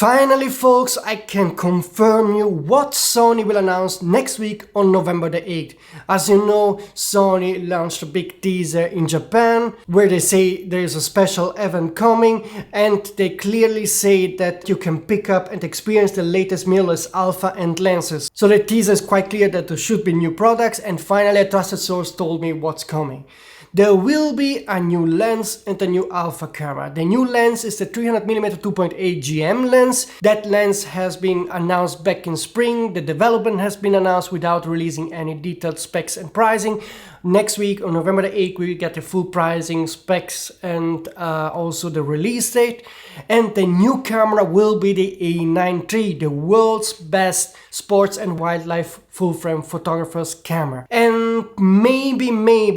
Finally folks, I can confirm you what Sony will announce next week on November the 8th. As you know, Sony launched a big teaser in Japan where they say there is a special event coming, and they clearly say that you can pick up and experience the latest mirrorless alpha and lenses. So the teaser is quite clear that there should be new products, and finally a trusted source told me what's coming. There will be a new lens and a new alpha camera. The new lens is the 300mm 2.8 GM lens. That lens has been announced back in spring. The development has been announced without releasing any detailed specs and pricing. Next week on November the 8th we will get the full pricing, specs, and also the release date. And the new camera will be the A9 III, the world's best sports and wildlife full-frame photographer's camera. And maybe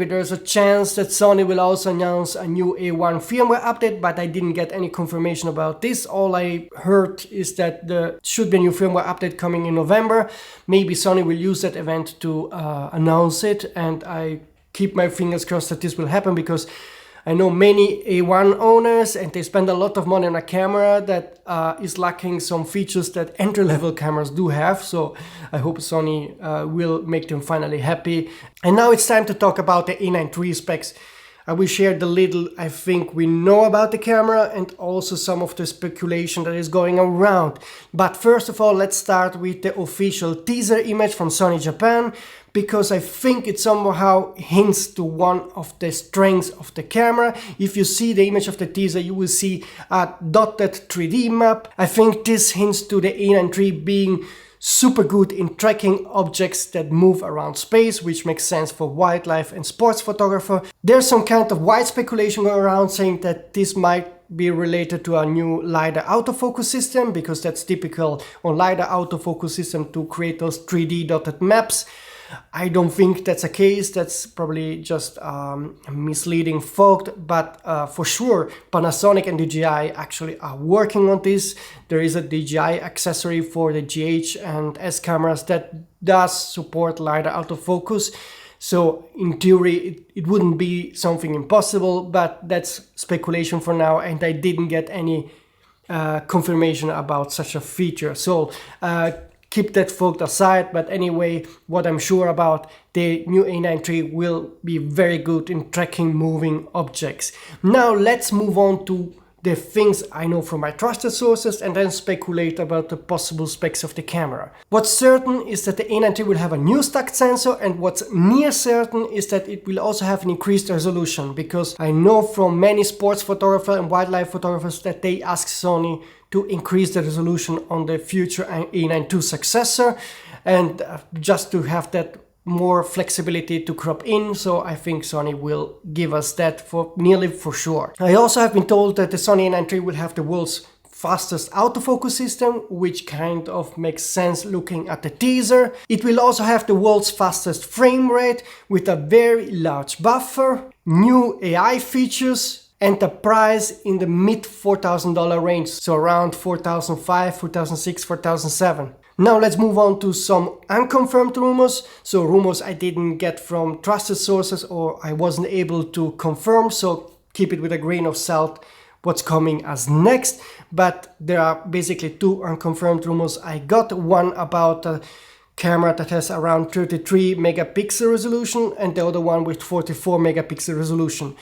there's a chance that Sony will also announce a new A1 firmware update, but I didn't get any confirmation about this. All I heard is that there should be a new firmware update coming in November. Maybe Sony will use that event to announce it, and I keep my fingers crossed that this will happen, because I know many A1 owners and they spend a lot of money on a camera that is lacking some features that entry-level cameras do have. So I hope Sony will make them finally happy. And now it's time to talk about the A9 III specs. I will share the little I think we know about the camera and also some of the speculation that is going around. But first of all, let's start with the official teaser image from Sony Japan, because I think it somehow hints to one of the strengths of the camera. If you see the image of the teaser, you will see a dotted 3D map. I think this hints to the A9 III being super good in tracking objects that move around space, which makes sense for wildlife and sports photographer. There's some kind of wide speculation going around saying that this might be related to a new LiDAR autofocus system, because that's typical on LiDAR autofocus system to create those 3D dotted maps. I don't think that's a case. That's probably just misleading thought, but for sure Panasonic and DJI actually are working on this. There is a DJI accessory for the GH and S cameras that does support LiDAR autofocus. So in theory it wouldn't be something impossible, but that's speculation for now, and I didn't get any confirmation about such a feature. So keep that thought aside, but anyway, what I'm sure about, the new A9 III will be very good in tracking moving objects. Now let's move on to the things I know from my trusted sources and then speculate about the possible specs of the camera. What's certain is that the A9 III will have a new stacked sensor, and what's near certain is that it will also have an increased resolution, because I know from many sports photographers and wildlife photographers that they ask Sony to increase the resolution on the future A9 II successor, and just to have that more flexibility to crop in. So I think Sony will give us that for nearly for sure. I also have been told that the Sony A9 III will have the world's fastest autofocus system, which kind of makes sense looking at the teaser. It will also have the world's fastest frame rate with a very large buffer, new AI features, and the price in the mid $4,000 range, so around $4,500, $4,600, $4,700. Now let's move on to some unconfirmed rumors. So rumors I didn't get from trusted sources or I wasn't able to confirm, so keep it with a grain of salt what's coming as next. But there are basically two unconfirmed rumors I got. One about a camera that has around 33 megapixel resolution and the other one with 44 megapixel resolution.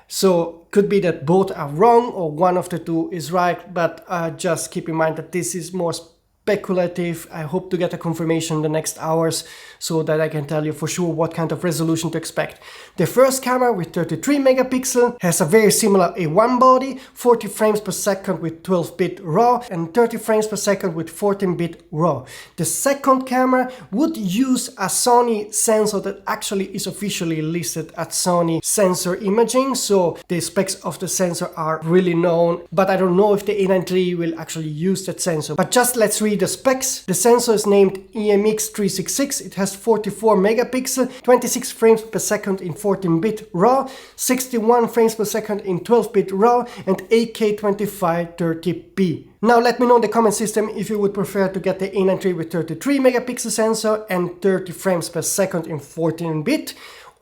So could be that both are wrong or one of the two is right, but just keep in mind that this is more speculative. I hope to get a confirmation in the next hours so that I can tell you for sure what kind of resolution to expect. The first camera with 33 megapixel has a very similar A1 body, 40 frames per second with 12-bit RAW and 30 frames per second with 14-bit RAW. The second camera would use a Sony sensor that actually is officially listed at Sony Sensor Imaging, so the specs of the sensor are really known, but I don't know if the A9 III will actually use that sensor. But just let's read the specs. The sensor is named EMX366. It has 44 megapixel, 26 frames per second in 14-bit RAW, 61 frames per second in 12-bit RAW, and 8K 2530p. Now let me know in the comment system if you would prefer to get the A9 III with 33 megapixel sensor and 30 frames per second in 14-bit,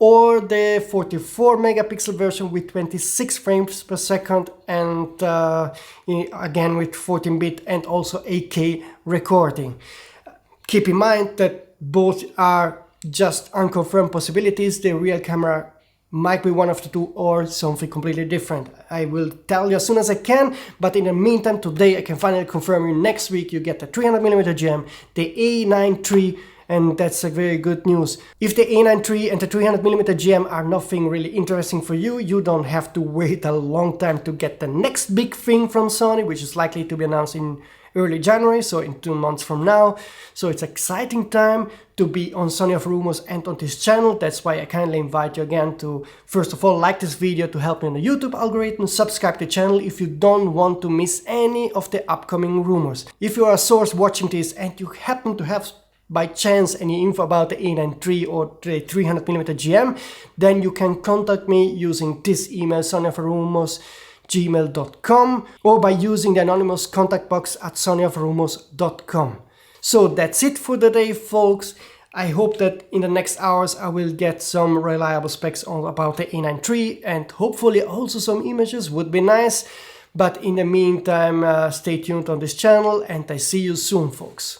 or the 44 megapixel version with 26 frames per second and again with 14-bit and also 8K recording. Keep in mind that both are just unconfirmed possibilities. The real camera might be one of the two or something completely different. I will tell you as soon as I can, but in the meantime, today I can finally confirm you next week you get the 300mm gem, the A9 III, and that's a very good news. If the A9 III and the 300mm gem are nothing really interesting for you, you don't have to wait a long time to get the next big thing from Sony, which is likely to be announced in early January, so in 2 months from now. So it's exciting time to be on Sony Alpha Rumors and on this channel. That's why I kindly invite you again to, first of all, like this video to help me on the YouTube algorithm, subscribe to the channel if you don't want to miss any of the upcoming rumors. If you are a source watching this and you happen to have by chance any info about the A9 III or the 300mm GM, then you can contact me using this email, sonyalpharumors@gmail.com, or by using the anonymous contact box at sonyalpharumors.com. So that's it for today, folks. I hope that in the next hours I will get some reliable specs about the A9 III and hopefully also some images would be nice. But in the meantime, stay tuned on this channel and I see you soon, folks.